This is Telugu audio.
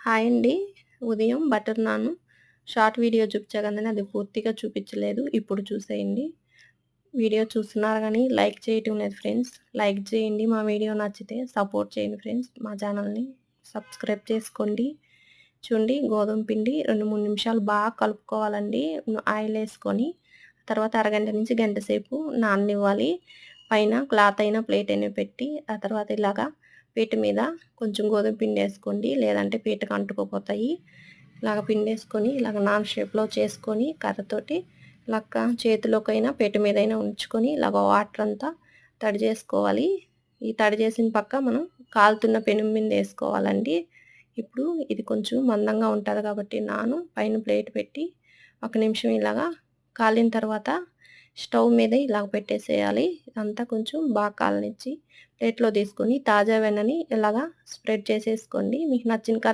హాయ్ అండి. ఉదయం బటర్ నాన్ షార్ట్ వీడియో చూపించా కదండీ! అది పూర్తిగా చూపించలేదు. ఇప్పుడు చూసేయండి. వీడియో చూస్తున్నారు గానీ లైక్ చేయటం లేదు ఫ్రెండ్స్. లైక్ చేయండి. మా వీడియో నచ్చితే సపోర్ట్ చేయండి ఫ్రెండ్స్. మా ఛానల్‌ని సబ్స్క్రైబ్ చేసుకోండి. చూడండి గోధుమ పిండి 2, 3 నిమిషాలు బాగా కలుపుకోవాలండి. ఆయిలేసుకొని తర్వాత అరగంట నుంచి గంట సేపు నాననివ్వాలి. పైన క్లాత్ అయినా, ప్లేట్ అయినా పెట్టి ఆ తర్వాత ఇలాగా పీట మీద కొంచెం గోధుమ పిండేసుకోండి. లేదంటే పీటకు అంటుకుపోతాయి. ఇలాగ పిండేసుకొని ఇలాగ నాన్ షేప్‌లో చేసుకొని కర్రతోటి ఇలాగ చేతిలోకైనా పీట మీదైనా ఉంచుకొని ఇలాగ వాటర్ అంతా తడి చేసుకోవాలి. ఈ తడి చేసిన పక్క మనం కాలుతున్న పెనం మీద ఏసుకోవాలండి. ఇప్పుడు ఇది కొంచెం మందంగా ఉంటది కాబట్టి నాను పైన ప్లేట్ పెట్టి ఒక నిమిషం ఇలాగా కాలిన తర్వాత స్టవ్ మీద ఇలాగ పెట్టేసేయాలి. ఇదంతా కొంచెం బాగా కాలనిచ్చి ప్లేట్‌లో తీసుకొని తాజా వెన్నని ఇలాగా స్ప్రెడ్ చేసేసుకోండి. మీకు నచ్చిన